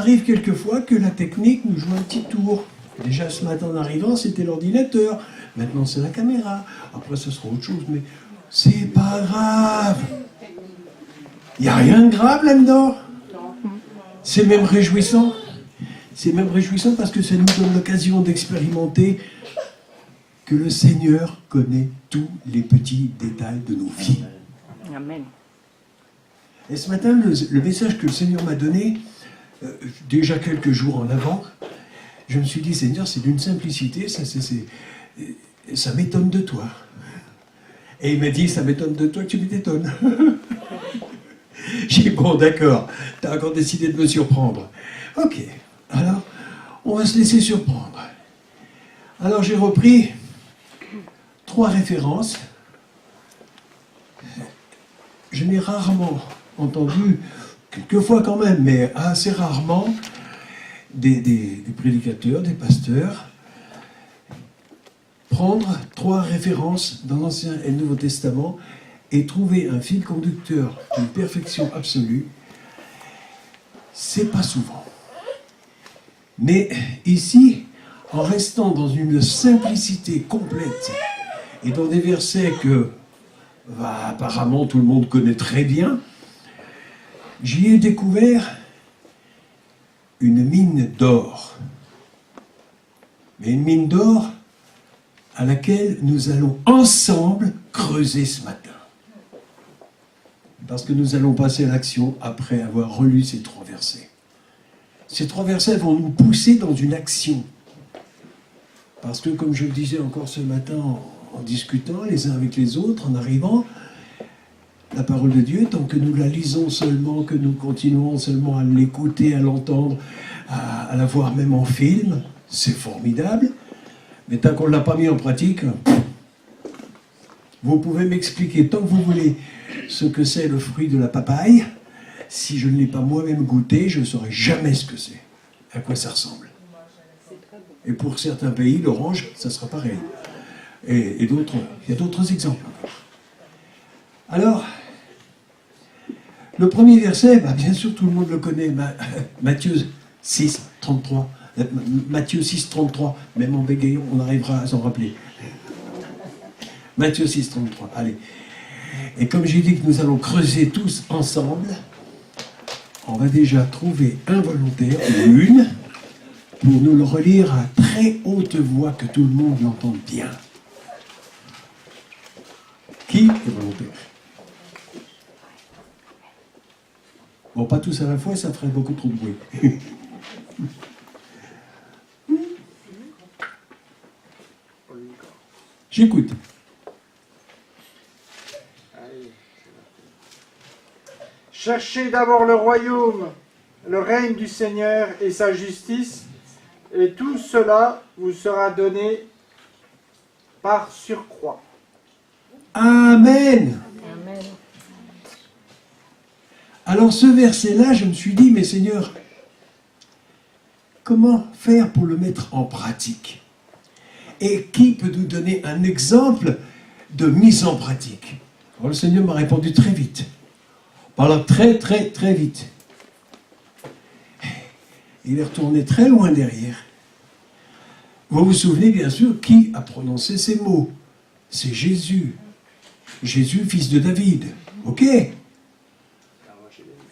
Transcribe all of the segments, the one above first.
arrive quelquefois que la technique nous joue un petit tour. Déjà ce matin en arrivant, c'était l'ordinateur. Maintenant, c'est la caméra. Après, ce sera autre chose, mais c'est pas grave. Il n'y a rien de grave là-dedans. C'est même réjouissant. C'est même réjouissant parce que ça nous donne l'occasion d'expérimenter que le Seigneur connaît tous les petits détails de nos vies. Amen. Et ce matin, le message que le Seigneur m'a donné, déjà quelques jours en avant, je me suis dit, Seigneur, c'est d'une simplicité, ça m'étonne de toi. Et il m'a dit, ça m'étonne de toi que tu m'étonnes. J'ai dit, bon, d'accord, tu as encore décidé de me surprendre. Ok, alors, on va se laisser surprendre. Alors, j'ai repris 3 références. Je n'ai rarement entendu, quelquefois quand même, mais assez rarement, des prédicateurs, des pasteurs, prendre 3 références dans l'Ancien et le Nouveau Testament et trouver un fil conducteur d'une perfection absolue. C'est pas souvent. Mais ici, en restant dans une simplicité complète et dans des versets que apparemment tout le monde connaît très bien, j'y ai découvert une mine d'or. Mais une mine d'or à laquelle nous allons ensemble creuser ce matin. Parce que nous allons passer à l'action après avoir relu ces 3 versets. Ces 3 versets vont nous pousser dans une action. Parce que, comme je le disais encore ce matin en discutant les uns avec les autres, en arrivant, la parole de Dieu, tant que nous la lisons seulement, que nous continuons seulement à l'écouter, à l'entendre, à la voir même en film, c'est formidable. Mais tant qu'on ne l'a pas mis en pratique, vous pouvez m'expliquer tant que vous voulez ce que c'est le fruit de la papaye. Si je ne l'ai pas moi-même goûté, je ne saurais jamais ce que c'est, à quoi ça ressemble. Et pour certains pays, l'orange, ça sera pareil. Et d'autres, il y a d'autres exemples. Alors, le premier verset, bien sûr tout le monde le connaît, Matthieu 6, 33. Matthieu 6, 33, même en bégayant, on arrivera à s'en rappeler. Matthieu 6, 33, allez. Et comme j'ai dit que nous allons creuser tous ensemble, on va déjà trouver un volontaire, ou une, pour nous le relire à très haute voix, que tout le monde l'entende bien. Qui est volontaire? Bon, pas tous à la fois, ça ferait beaucoup trop de bruit. J'écoute. Cherchez d'abord le royaume, le règne du Seigneur et sa justice, et tout cela vous sera donné par surcroît. Amen. Amen. Alors ce verset-là, je me suis dit, mais Seigneur, comment faire pour le mettre en pratique? Et qui peut nous donner un exemple de mise en pratique? Alors le Seigneur m'a répondu très vite. Parlant très très très vite. Il est retourné très loin derrière. Vous vous souvenez bien sûr qui a prononcé ces mots? C'est Jésus. Jésus, fils de David. Ok?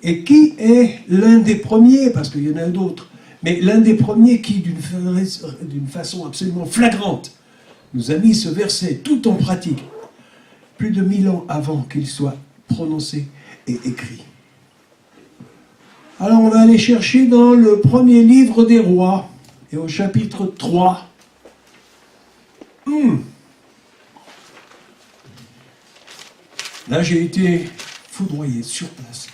Et qui est l'un des premiers, parce qu'il y en a d'autres, mais l'un des premiers qui, d'une façon absolument flagrante, nous a mis ce verset tout en pratique, plus de 1000 ans avant qu'il soit prononcé et écrit. Alors on va aller chercher dans le premier livre des rois, et au chapitre 3. Là j'ai été foudroyé sur place.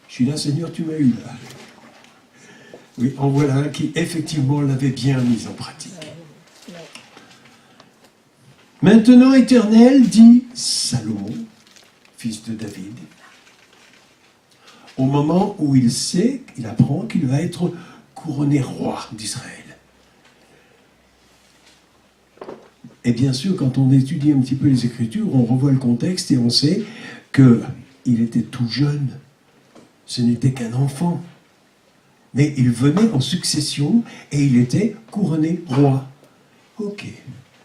Je suis là, Seigneur, tu m'as eu là. Oui, en voilà un qui effectivement l'avait bien mis en pratique. Maintenant, Éternel, dit Salomon, fils de David, au moment où il sait, il apprend qu'il va être couronné roi d'Israël. Et bien sûr, quand on étudie un petit peu les Écritures, on revoit le contexte et on sait qu'il était tout jeune. Ce n'était qu'un enfant. Mais il venait en succession et il était couronné roi. Ok,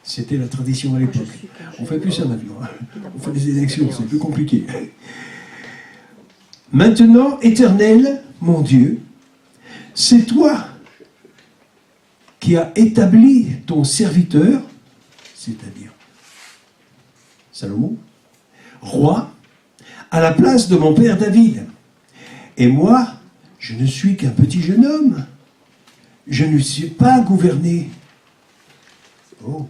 c'était la tradition à l'époque. On ne fait plus ça maintenant. On fait des élections, c'est plus compliqué. Maintenant, Éternel, mon Dieu, c'est toi qui as établi ton serviteur, c'est-à-dire Salomon, roi, à la place de mon père David. Et moi, je ne suis qu'un petit jeune homme. Je ne suis pas gouverné. Oh,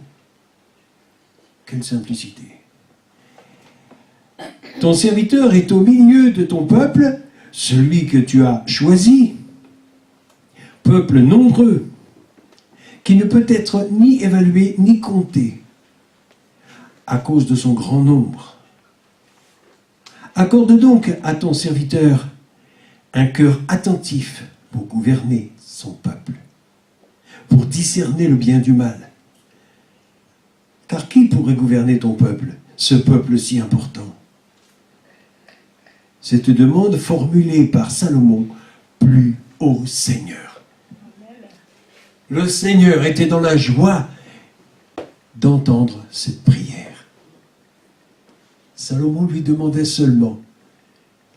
quelle simplicité. Ton serviteur est au milieu de ton peuple, celui que tu as choisi, peuple nombreux, qui ne peut être ni évalué ni compté à cause de son grand nombre. Accorde donc à ton serviteur un cœur attentif pour gouverner son peuple, pour discerner le bien du mal. Car qui pourrait gouverner ton peuple, ce peuple si important? Cette demande formulée par Salomon plut au Seigneur. Le Seigneur était dans la joie d'entendre cette prière. Salomon lui demandait seulement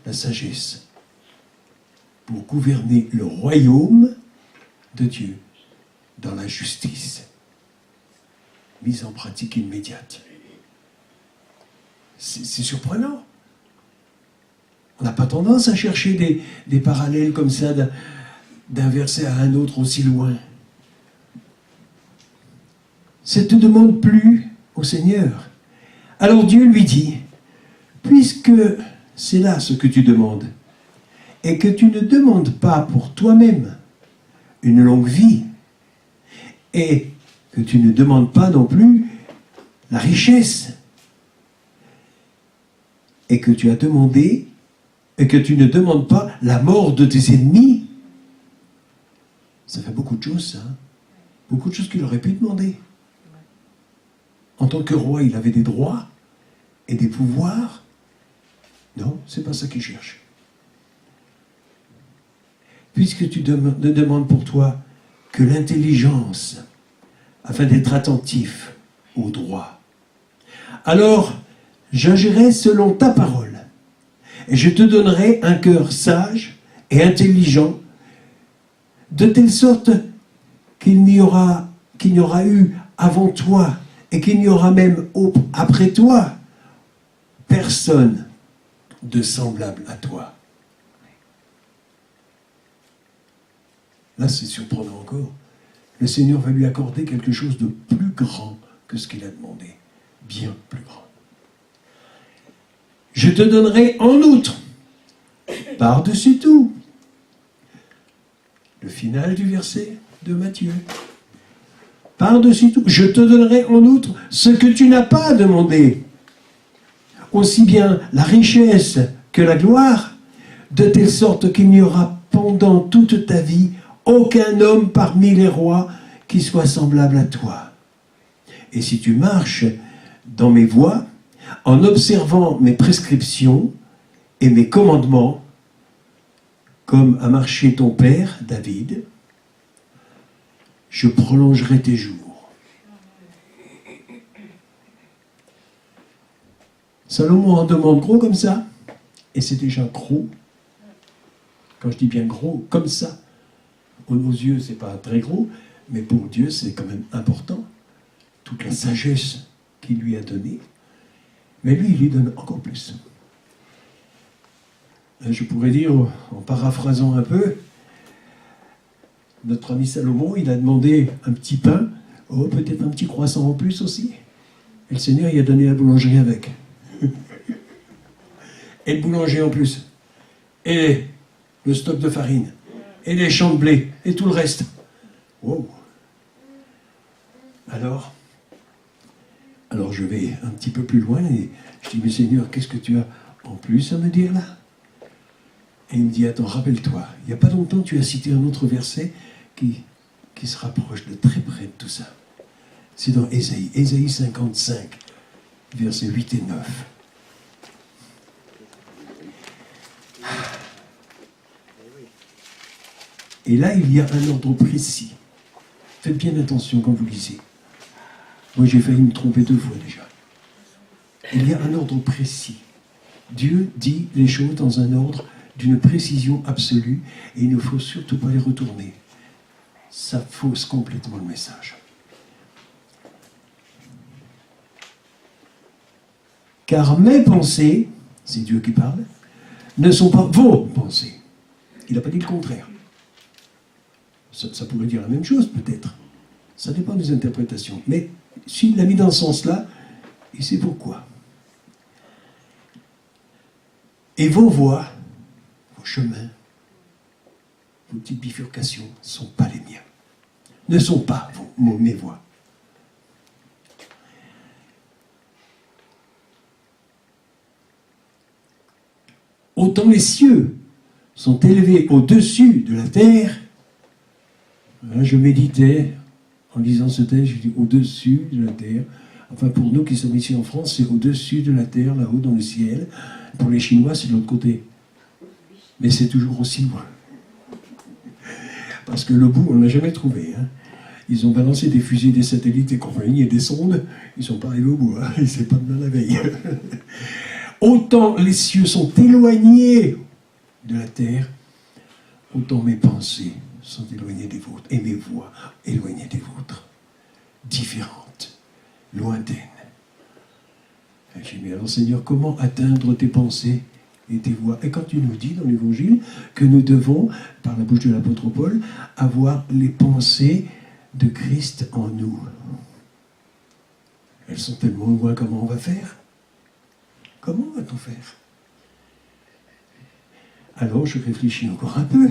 la sagesse pour gouverner le royaume de Dieu dans la justice, mise en pratique immédiate. C'est surprenant. On n'a pas tendance à chercher des parallèles comme ça d'un verset à un autre aussi loin. Cette demande plut au Seigneur. Alors Dieu lui dit, puisque c'est là ce que tu demandes, et que tu ne demandes pas pour toi-même une longue vie, et que tu ne demandes pas non plus la richesse, et que tu as demandé, et que tu ne demandes pas la mort de tes ennemis, ça fait beaucoup de choses, ça. Beaucoup de choses qu'il aurait pu demander. En tant que roi, il avait des droits et des pouvoirs. Non, c'est pas ça qu'il cherche. Puisque tu ne demandes pour toi que l'intelligence, afin d'être attentif au droit, alors j'agirai selon ta parole, et je te donnerai un cœur sage et intelligent, de telle sorte qu'il n'y aura eu avant toi, et qu'il n'y aura même après toi, personne de semblable à toi. Là, c'est surprenant encore. Le Seigneur va lui accorder quelque chose de plus grand que ce qu'il a demandé. Bien plus grand. Je te donnerai en outre, par-dessus tout, le final du verset de Matthieu. Par-dessus tout, je te donnerai en outre ce que tu n'as pas demandé, aussi bien la richesse que la gloire, de telle sorte qu'il n'y aura pendant toute ta vie aucun homme parmi les rois qui soit semblable à toi. Et si tu marches dans mes voies, en observant mes prescriptions et mes commandements, comme a marché ton père, David, je prolongerai tes jours. Salomon en demande gros comme ça, et c'est déjà gros. Quand je dis bien gros, comme ça, aux yeux, c'est pas très gros, mais pour Dieu, c'est quand même important. Toute la sagesse qu'il lui a donnée. Mais lui, il lui donne encore plus. Je pourrais dire, en paraphrasant un peu, notre ami Salomon, il a demandé un petit pain, peut-être un petit croissant en plus aussi. Et le Seigneur, il a donné la boulangerie avec. Et le boulanger en plus. Et le stock de farine. Et les champs de blé. Et tout le reste. Wow. Alors je vais un petit peu plus loin et je dis, mais Seigneur, qu'est-ce que tu as en plus à me dire là? Et il me dit, attends, rappelle-toi, il n'y a pas longtemps, tu as cité un autre verset qui se rapproche de très près de tout ça. C'est dans Ésaïe 55, versets 8 et 9. Et là, il y a un ordre précis. Faites bien attention quand vous lisez. Moi, j'ai failli me tromper 2 fois déjà. Il y a un ordre précis. Dieu dit les choses dans un ordre d'une précision absolue et il ne faut surtout pas les retourner. Ça fausse complètement le message. Car mes pensées, c'est Dieu qui parle, ne sont pas vos pensées. Il n'a pas dit le contraire. Ça pourrait dire la même chose peut-être. Ça dépend des interprétations. Mais s'il l'a mis dans ce sens-là, il sait pourquoi. Et vos voies, vos chemins, vos petites bifurcations ne sont pas les miens. Ne sont pas mes voies. Autant les cieux sont élevés au-dessus de la terre. Là, je méditais en lisant ce texte, je dis au-dessus de la terre. Enfin, pour nous qui sommes ici en France, c'est au-dessus de la terre, là-haut dans le ciel. Pour les Chinois, c'est de l'autre côté. Mais c'est toujours aussi loin. Parce que le bout, on ne l'a jamais trouvé. Hein. Ils ont balancé des fusées, des satellites et compagnie et des sondes. Ils ne sont pas arrivés au bout. Hein. Ils ne sont pas demain la veille. Autant les cieux sont éloignés de la terre, autant mes pensées sont éloignées des vôtres. Et mes voix éloignées des vôtres. Différentes, lointaines. J'ai dit, mais alors Seigneur, comment atteindre tes pensées et tes voix? Et quand tu nous dis dans l'Évangile que nous devons, par la bouche de l'apôtre Paul, avoir les pensées de Christ en nous. Elles sont tellement loin, comment on va faire? Comment va-t-on faire? Alors je réfléchis encore un peu.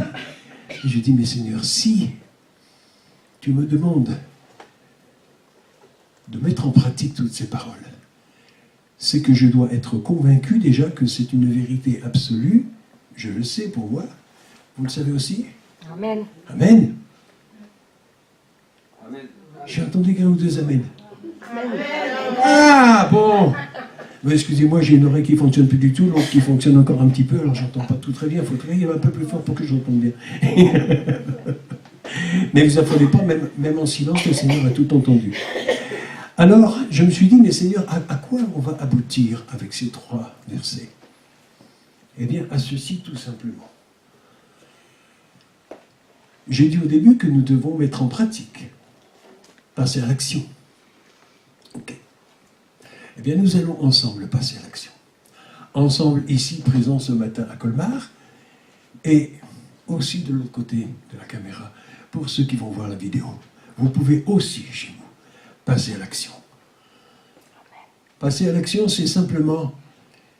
Et je dis, mais Seigneur, si tu me demandes de mettre en pratique toutes ces paroles, c'est que je dois être convaincu déjà que c'est une vérité absolue. Je le sais pour moi. Vous le savez aussi? Amen. Amen. Amen. J'ai entendu qu'un ou deux amen. Ah, bon. Mais excusez-moi, j'ai une oreille qui ne fonctionne plus du tout, l'autre qui fonctionne encore un petit peu, alors j'entends pas tout très bien. Il faut travailler un peu plus fort pour que j'entende bien. Mais vous affolez pas, même en silence, le Seigneur a tout entendu. Alors, je me suis dit, mais Seigneur, à quoi on va aboutir avec ces 3 versets? Eh bien, à ceci tout simplement. J'ai dit au début que nous devons mettre en pratique, passer à l'action. Ok. Eh bien, nous allons ensemble passer à l'action. Ensemble, ici, présents ce matin à Colmar, et aussi de l'autre côté de la caméra, pour ceux qui vont voir la vidéo. Vous pouvez aussi, chez vous, passer à l'action. Passer à l'action, c'est simplement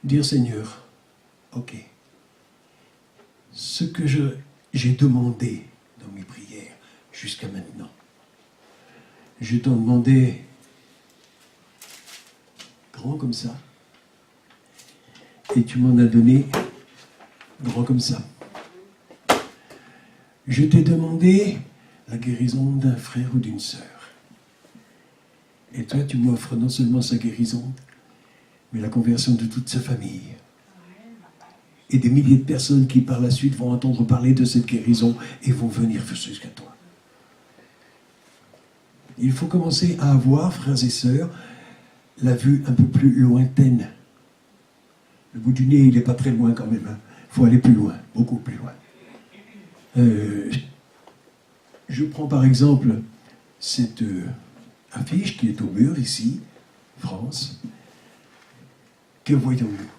dire, Seigneur, ok, ce que j'ai demandé dans mes prières jusqu'à maintenant, je t'en demandais grand comme ça, et tu m'en as donné grand comme ça. Je t'ai demandé la guérison d'un frère ou d'une sœur. Et toi, tu m'offres non seulement sa guérison, mais la conversion de toute sa famille. Et des milliers de personnes qui, par la suite, vont entendre parler de cette guérison et vont venir jusqu'à toi. Il faut commencer à avoir, frères et sœurs, la vue un peu plus lointaine. Le bout du nez, il n'est pas très loin quand même. Il faut aller plus loin, beaucoup plus loin. Je prends par exemple cette affiche qui est au mur ici, France. Que voyons-nous?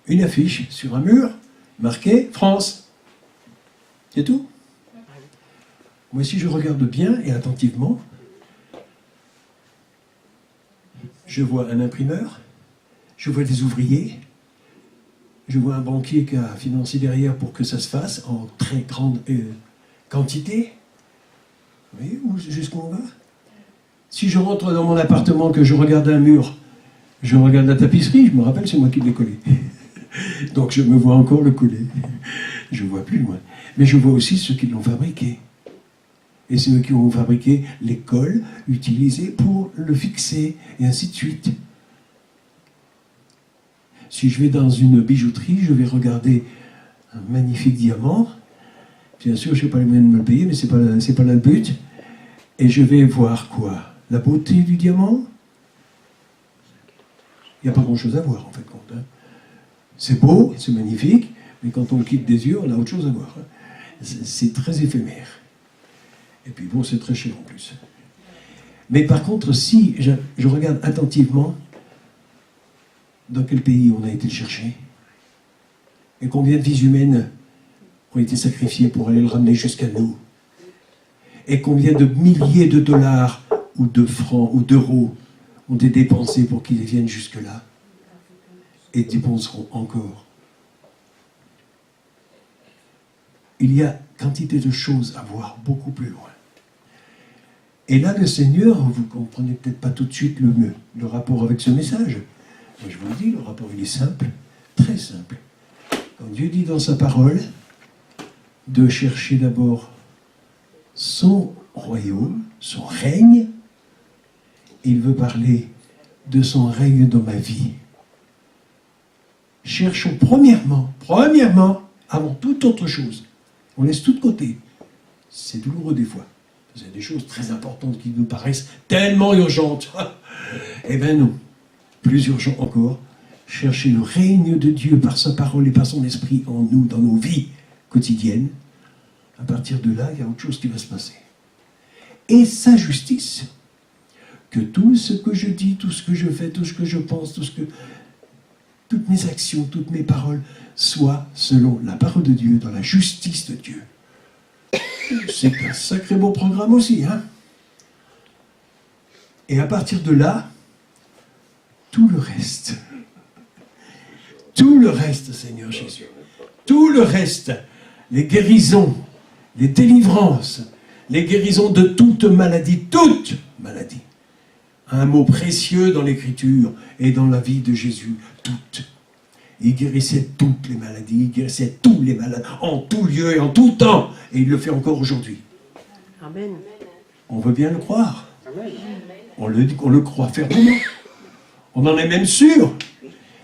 Une affiche sur un mur, marquée France. C'est tout. Moi, si je regarde bien et attentivement, je vois un imprimeur, je vois des ouvriers, je vois un banquier qui a financé derrière pour que ça se fasse en très grande quantité. Vous voyez jusqu'où on va? Si je rentre dans mon appartement, que je regarde un mur, je regarde la tapisserie, je me rappelle, c'est moi qui l'ai collé. Donc je me vois encore le coller. Je vois plus loin. Mais je vois aussi ceux qui l'ont fabriqué. Et ceux qui ont fabriqué les cols utilisés pour le fixer, et ainsi de suite. Si je vais dans une bijouterie, je vais regarder un magnifique diamant, Bien sûr, je n'ai pas les moyens de me le payer, mais ce n'est pas là le but. Et je vais voir quoi? La beauté du diamant? Il n'y a pas grand-chose à voir, en fait, compte. Hein. C'est beau, c'est magnifique, mais quand on quitte des yeux, on a autre chose à voir. Hein. C'est très éphémère. Et puis bon, c'est très cher en plus. Mais par contre, si je regarde attentivement dans quel pays on a été le chercher, et combien de vies humaines ont été sacrifiées pour aller le ramener jusqu'à nous, et combien de milliers de dollars, ou de francs, ou d'euros ont été dépensés pour qu'ils viennent jusque-là, et dépenseront encore. Il y a quantité de choses à voir beaucoup plus loin. Et là, le Seigneur, vous ne comprenez peut-être pas tout de suite le rapport avec ce message. Mais je vous le dis, le rapport, il est simple, très simple. Quand Dieu dit dans sa parole de chercher d'abord son royaume, son règne, il veut parler de son règne dans ma vie. Cherchons premièrement, avant toute autre chose. On laisse tout de côté. C'est douloureux des fois. Il y a des choses très importantes qui nous paraissent tellement urgentes. Eh bien non. Plus urgent encore, chercher le règne de Dieu par sa parole et par son esprit en nous, dans nos vies quotidiennes. À partir de là, il y a autre chose qui va se passer. Et sa justice, que tout ce que je dis, tout ce que je fais, tout ce que je pense, toutes mes actions, toutes mes paroles soient selon la parole de Dieu, dans la justice de Dieu. C'est un sacré beau programme aussi, hein? Et à partir de là, tout le reste, Seigneur Jésus, tout le reste, les guérisons, les délivrances, les guérisons de toute maladie, un mot précieux dans l'Écriture et dans la vie de Jésus, toutes. Il guérissait toutes les maladies, il guérissait tous les malades, en tout lieu et en tout temps, et il le fait encore aujourd'hui. Amen. On veut bien le croire. Amen. On le croit fermement. On en est même sûr.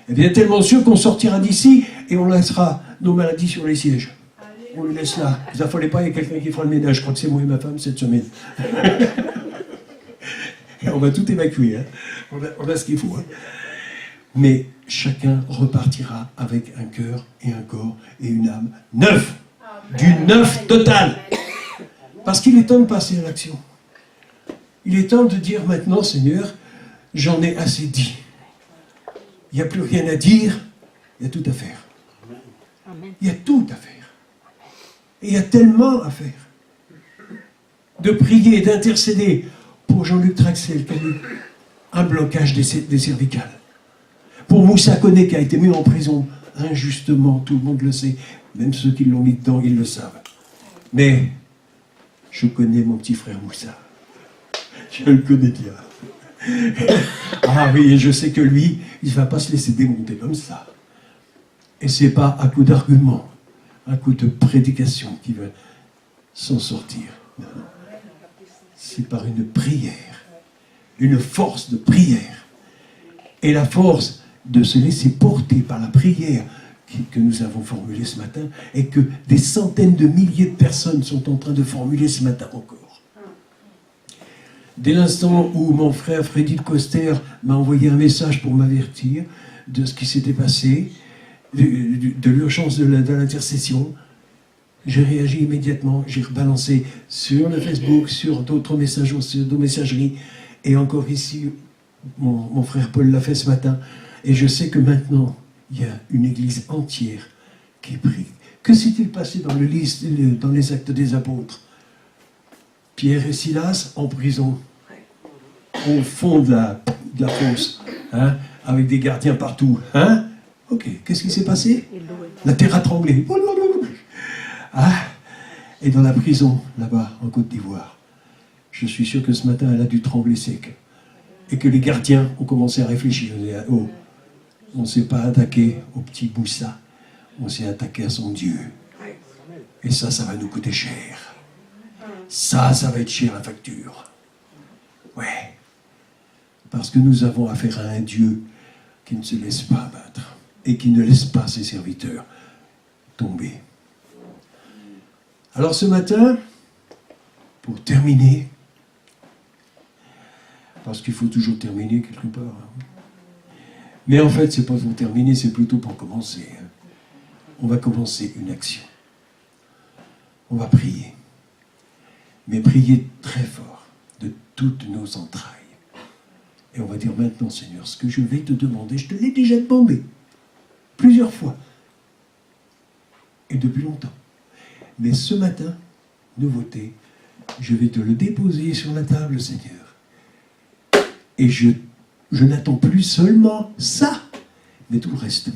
Et bien tellement sûr qu'on sortira d'ici et on laissera nos maladies sur les sièges. On les laisse là. Vous affolez pas, il y a quelqu'un qui fera le ménage. Je crois que c'est moi et ma femme cette semaine. Et on va tout évacuer. Hein. On a ce qu'il faut. Hein. Mais chacun repartira avec un cœur et un corps et une âme neuf. Du neuf total. Parce qu'il est temps de passer à l'action. Il est temps de dire maintenant, Seigneur, j'en ai assez dit. Il n'y a plus rien à dire, il y a tout à faire. Il y a tout à faire. Et il y a tellement à faire. De prier, d'intercéder pour Jean-Luc Traxel qui a eu un blocage des cervicales. Pour Moussa Koné qui a été mis en prison injustement, tout le monde le sait. Même ceux qui l'ont mis dedans, ils le savent. Mais je connais mon petit frère Moussa. Je le connais bien. Ah oui, et je sais que lui, il ne va pas se laisser démonter comme ça. Et ce n'est pas à coup d'argument, à coup de prédication qu'il va s'en sortir. Non. C'est par une prière, une force de prière. Et la force de se laisser porter par la prière que nous avons formulée ce matin et que des centaines de milliers de personnes sont en train de formuler ce matin encore. Dès l'instant où mon frère Freddy Coster m'a envoyé un message pour m'avertir de ce qui s'était passé, de l'urgence de l'intercession, j'ai réagi immédiatement, j'ai rebalancé sur le Facebook, sur d'autres messages, sur d'autres messageries, et encore ici, mon frère Paul l'a fait ce matin, et je sais que maintenant, il y a une église entière qui prie. Que s'est-il passé dans les actes des apôtres? Pierre et Silas en prison, au fond de la fosse, hein, avec des gardiens partout. Hein? Ok, qu'est-ce qui s'est passé? La terre a tremblé. Ah, et dans la prison, là-bas, en Côte d'Ivoire, je suis sûr que ce matin, elle a dû trembler sec. Et que les gardiens ont commencé à réfléchir. Oh, on ne s'est pas attaqué au petit Moussa, on s'est attaqué à son Dieu. Et ça va nous coûter cher. Ça va être cher la facture. Ouais. Parce que nous avons affaire à un Dieu qui ne se laisse pas abattre et qui ne laisse pas ses serviteurs tomber. Alors ce matin, pour terminer, parce qu'il faut toujours terminer quelque part, hein. Mais en fait, c'est pas pour terminer, c'est plutôt pour commencer. Hein. On va commencer une action. On va prier. Mais prier très fort, de toutes nos entrailles. Et on va dire maintenant, Seigneur, ce que je vais te demander, je te l'ai déjà demandé. Plusieurs fois. Et depuis longtemps. Mais ce matin, nouveauté, je vais te le déposer sur la table, Seigneur. Et je n'attends plus seulement ça, mais tout le reste.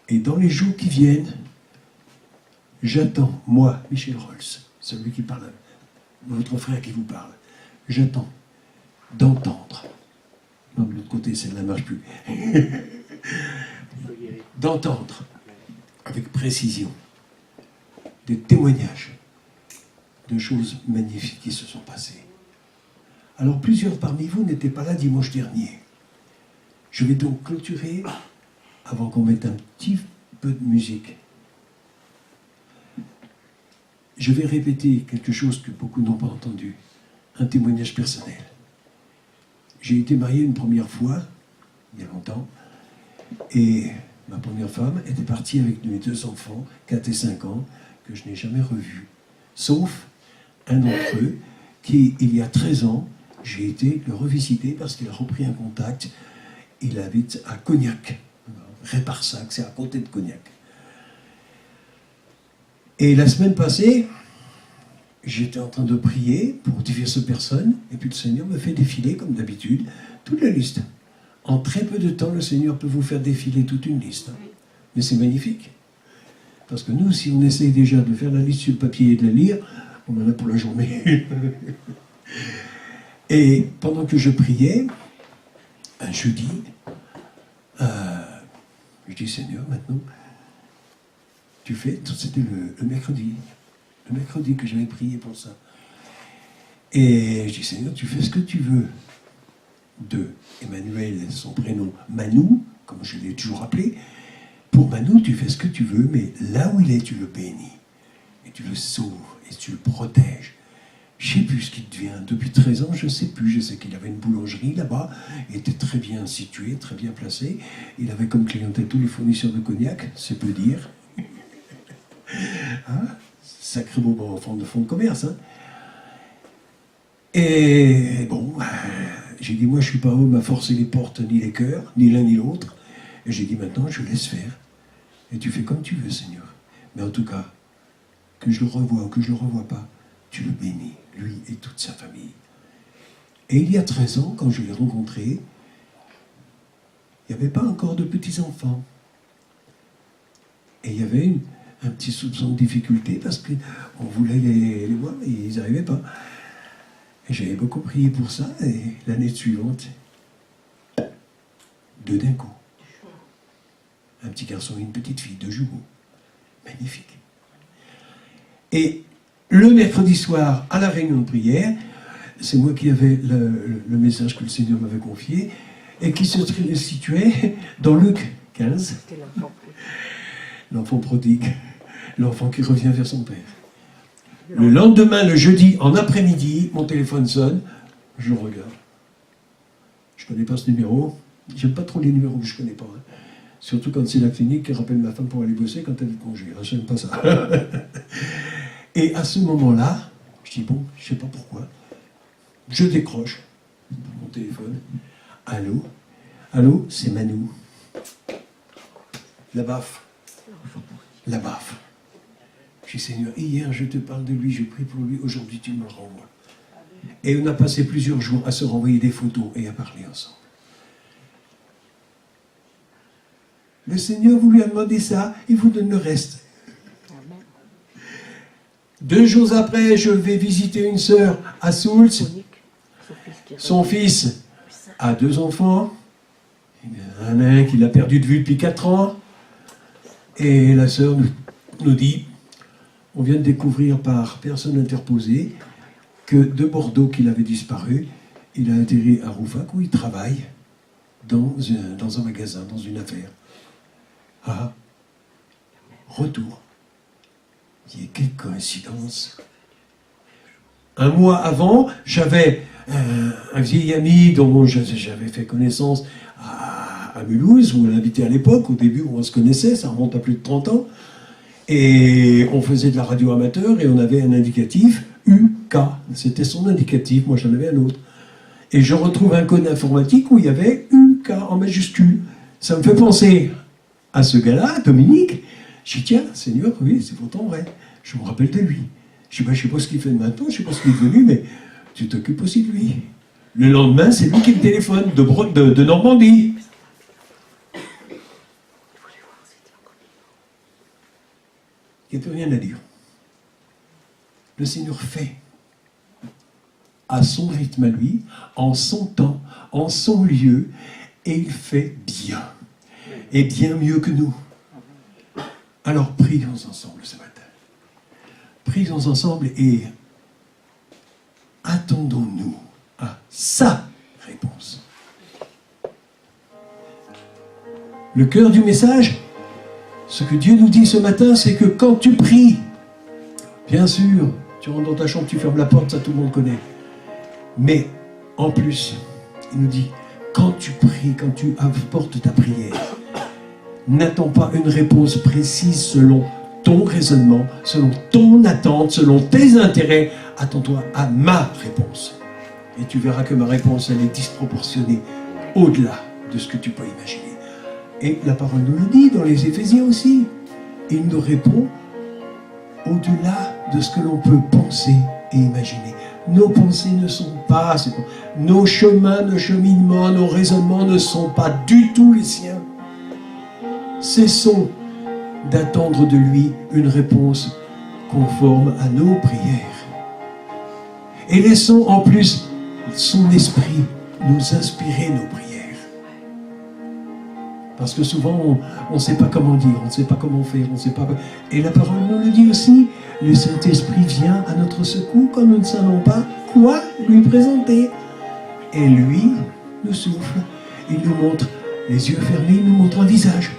Et dans les jours qui viennent, j'attends, moi, Michel Rolls, celui qui parle, votre frère qui vous parle, j'attends d'entendre. Non, de l'autre côté, celle-là ne marche plus. D'entendre, avec précision, des témoignages de choses magnifiques qui se sont passées. Alors, plusieurs parmi vous n'étaient pas là dimanche dernier. Je vais donc clôturer, avant qu'on mette un petit peu de musique. Je vais répéter quelque chose que beaucoup n'ont pas entendu, un témoignage personnel. J'ai été marié une première fois, il y a longtemps, et ma première femme était partie avec mes 2 enfants, 4 et 5 ans, que je n'ai jamais revus. Sauf un d'entre eux, qui, il y a 13 ans, j'ai été le revisiter parce qu'il a repris un contact. Il habite à Cognac, Réparsac, c'est à côté de Cognac. Et la semaine passée, j'étais en train de prier pour diverses personnes, et puis le Seigneur me fait défiler, comme d'habitude, toute la liste. En très peu de temps, le Seigneur peut vous faire défiler toute une liste. Mais c'est magnifique. Parce que nous, si on essaye déjà de faire la liste sur le papier et de la lire, on en a pour la journée. Et pendant que je priais, un jeudi, je dis, Seigneur, maintenant, tu fais, c'était le mercredi que j'avais prié pour ça. Et je dis, Seigneur, tu fais ce que tu veux de Emmanuel, son prénom, Manou, comme je l'ai toujours appelé. Pour Manou, tu fais ce que tu veux, mais là où il est, tu le bénis. Et tu le sauves, et tu le protèges. Je ne sais plus ce qu'il devient. Depuis 13 ans, je ne sais plus. Je sais qu'il avait une boulangerie là-bas. Il était très bien situé, très bien placé. Il avait comme clientèle tous les fournisseurs de cognac, c'est peu dire. Hein? Sacré beau enfant de fonds de commerce. Hein? Et bon, j'ai dit, moi je ne suis pas homme à forcer les portes ni les cœurs, ni l'un ni l'autre. Et j'ai dit, maintenant je laisse faire. Et tu fais comme tu veux, Seigneur. Mais en tout cas, que je le revoie ou que je ne le revoie pas, tu le bénis, lui et toute sa famille. Et il y a 13 ans, quand je l'ai rencontré, il n'y avait pas encore de petits-enfants. Et il y avait un petit soupçon de difficulté parce qu'on voulait les voir et ils n'arrivaient pas. Et j'avais beaucoup prié pour ça, et l'année suivante, 2 d'un coup. Un petit garçon et une petite fille, 2 jumeaux. Magnifique. Et le mercredi soir, à la réunion de prière, c'est moi qui avais le message que le Seigneur m'avait confié, et qui se situait dans Luc 15. C'était l'enfant prodigue, l'enfant qui revient vers son père. Le lendemain, le jeudi, en après-midi, mon téléphone sonne, je le regarde. Je ne connais pas ce numéro, j'aime pas trop les numéros que je ne connais pas. Hein. Surtout quand c'est la clinique qui rappelle ma femme pour aller bosser quand elle est de congé. Hein, j'aime pas ça. Et à ce moment-là, je dis bon, je ne sais pas pourquoi, je décroche mon téléphone. Allô? Allô, c'est Manou. La baffe. La baffe. Je dis, Seigneur, hier je te parle de lui, je prie pour lui, aujourd'hui tu me le renvoies. Et on a passé plusieurs jours à se renvoyer des photos et à parler ensemble. Le Seigneur vous lui a demandé ça, il vous donne le reste. 2 jours après, je vais visiter une sœur à Soultz. Son fils a 2 enfants. Il y en a un qui l'a perdu de vue depuis 4 ans. Et la sœur nous dit, on vient de découvrir par personne interposée que de Bordeaux, qu'il avait disparu, il a atterri à Roufac où il travaille dans un magasin, dans une affaire. Ah, retour. Il y a quelle coïncidence. Un mois avant, j'avais un vieil ami dont j'avais fait connaissance à Mulhouse, où on l'invitait à l'époque, au début où on se connaissait, ça remonte à plus de 30 ans. Et on faisait de la radio amateur et on avait un indicatif UK. C'était son indicatif, moi j'en avais un autre. Et je retrouve un code informatique où il y avait UK en majuscule. Ça me fait penser à ce gars-là, Dominique. Je dis tiens, Seigneur, oui, c'est pourtant vrai. Je me rappelle de lui. Je ne sais pas ce qu'il fait maintenant, je ne sais pas ce qu'il est devenu, mais tu t'occupes aussi de lui. Le lendemain, c'est lui qui me téléphone de Normandie. Il n'y a plus rien à dire. Le Seigneur fait à son rythme à lui, en son temps, en son lieu, et il fait bien. Et bien mieux que nous. Alors prions ensemble ce matin. Prions ensemble et attendons-nous à sa réponse. Le cœur du message, ce que Dieu nous dit ce matin, c'est que quand tu pries, bien sûr, tu rentres dans ta chambre, tu fermes la porte, ça tout le monde connaît. Mais en plus, il nous dit, quand tu pries, quand tu apportes ta prière, n'attends pas une réponse précise selon ton raisonnement, selon ton attente, selon tes intérêts. Attends-toi à ma réponse. Et tu verras que ma réponse, elle est disproportionnée au-delà de ce que tu peux imaginer. Et la parole nous le dit dans les Éphésiens aussi. Il nous répond au-delà de ce que l'on peut penser et imaginer. Nos pensées ne sont pas, nos chemins, nos cheminements, nos raisonnements ne sont pas du tout les siens. Cessons d'attendre de lui une réponse conforme à nos prières. Et laissons en plus son esprit nous inspirer nos prières. Parce que souvent, on ne sait pas comment dire, on ne sait pas comment faire, on ne sait pas... Et la parole nous le dit aussi, le Saint-Esprit vient à notre secours quand nous ne savons pas quoi lui présenter. Et lui nous souffle, il nous montre les yeux fermés, il nous montre un visage.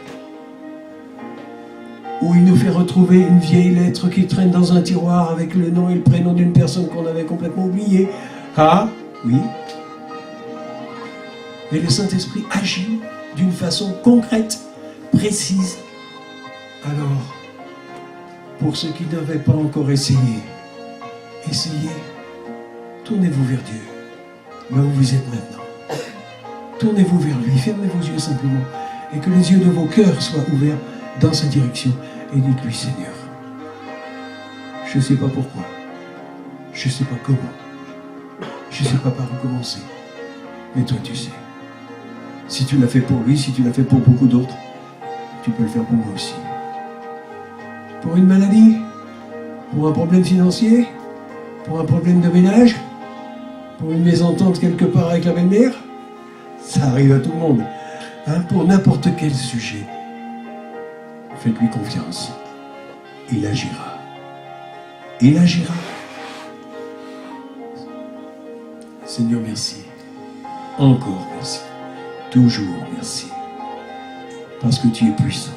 Ou il nous fait retrouver une vieille lettre qui traîne dans un tiroir avec le nom et le prénom d'une personne qu'on avait complètement oubliée. Ah, oui. Mais le Saint-Esprit agit d'une façon concrète, précise. Alors, pour ceux qui n'avaient pas encore essayé, essayez. Tournez-vous vers Dieu, là où vous êtes maintenant. Tournez-vous vers lui, fermez vos yeux simplement, et que les yeux de vos cœurs soient ouverts dans sa direction. Et dites-lui, Seigneur, je ne sais pas pourquoi, je ne sais pas comment, je ne sais pas par où commencer, mais toi tu sais. Si tu l'as fait pour lui, si tu l'as fait pour beaucoup d'autres, tu peux le faire pour moi aussi. Pour une maladie, pour un problème financier, pour un problème de ménage, pour une mésentente quelque part avec la belle-mère, ça arrive à tout le monde. Hein, pour n'importe quel sujet, faites-lui confiance. Il agira. Il agira. Seigneur, merci. Encore merci. Toujours merci. Parce que tu es puissant.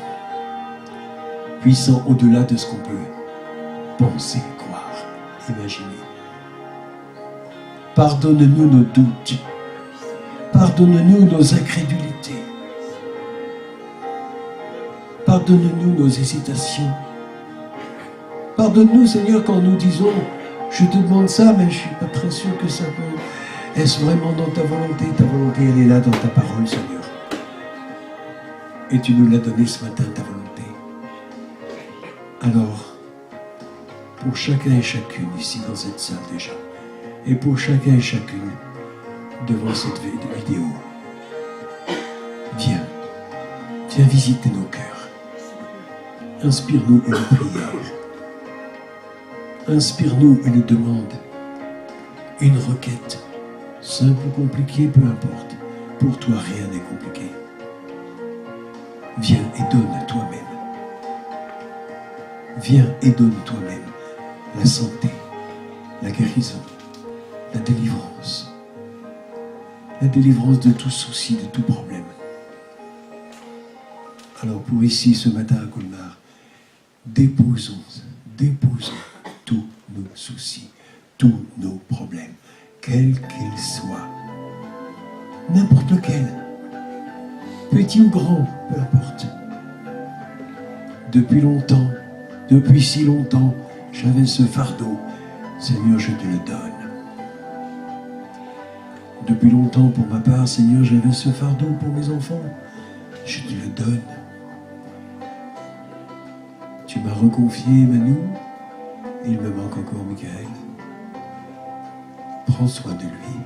Puissant au-delà de ce qu'on peut penser, croire, imaginer. Pardonne-nous nos doutes. Pardonne-nous nos incrédulités. Pardonne-nous nos hésitations. Pardonne-nous, Seigneur, quand nous disons « Je te demande ça, mais je ne suis pas très sûr que ça peut... » Est-ce vraiment dans ta volonté? Ta volonté, elle est là dans ta parole, Seigneur. Et tu nous l'as donné ce matin, ta volonté. Alors, pour chacun et chacune ici dans cette salle déjà, et pour chacun et chacune devant cette vidéo, viens visiter nos cœurs. Inspire-nous une prière. Inspire-nous une demande, une requête. Simple ou compliqué, peu importe. Pour toi, rien n'est compliqué. Viens et donne toi-même. Viens et donne toi-même la santé, la guérison, la délivrance. La délivrance de tout souci, de tout problème. Alors pour ici, ce matin à Colmar, déposons déposons tous nos soucis, tous nos problèmes, quels qu'ils soient, n'importe lequel, petit ou grand, peu importe. Depuis longtemps, depuis si longtemps, j'avais ce fardeau. Seigneur, je te le donne. Depuis longtemps, pour ma part, Seigneur, j'avais ce fardeau pour mes enfants. Je te le donne. Tu m'as reconfié Manu. Il me manque encore Michael. Prends soin de lui.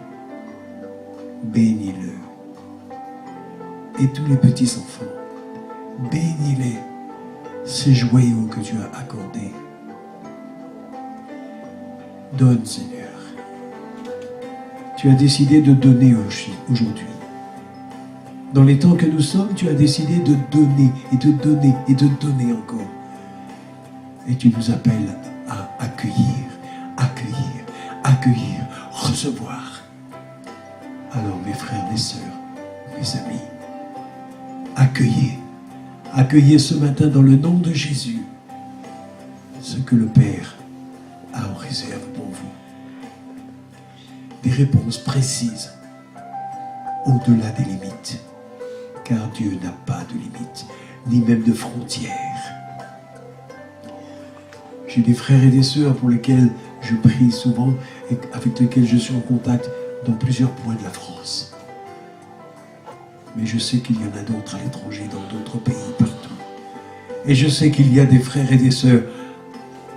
Bénis-le. Et tous les petits enfants, bénis-les. Ces joyaux que tu as accordés. Donne, Seigneur. Tu as décidé de donner aujourd'hui. Dans les temps que nous sommes, tu as décidé de donner et de donner et de donner encore. Et tu nous appelles à accueillir, accueillir, accueillir, recevoir. Alors mes frères, mes sœurs, mes amis, accueillez, accueillez ce matin dans le nom de Jésus ce que le Père a en réserve pour vous. Des réponses précises au-delà des limites, car Dieu n'a pas de limites, ni même de frontières. J'ai des frères et des sœurs pour lesquels je prie souvent et avec lesquels je suis en contact dans plusieurs points de la France. Mais je sais qu'il y en a d'autres à l'étranger, dans d'autres pays, partout. Et je sais qu'il y a des frères et des sœurs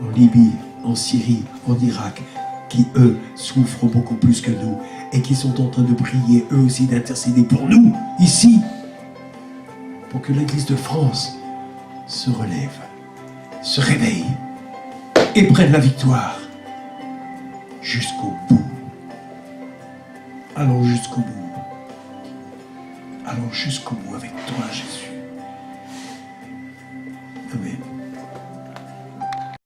en Libye, en Syrie, en Irak, qui, eux, souffrent beaucoup plus que nous et qui sont en train de prier, eux aussi, d'intercéder pour nous, ici, pour que l'Église de France se relève, se réveille et prenne la victoire jusqu'au bout. Allons jusqu'au bout. Allons jusqu'au bout avec toi, Jésus.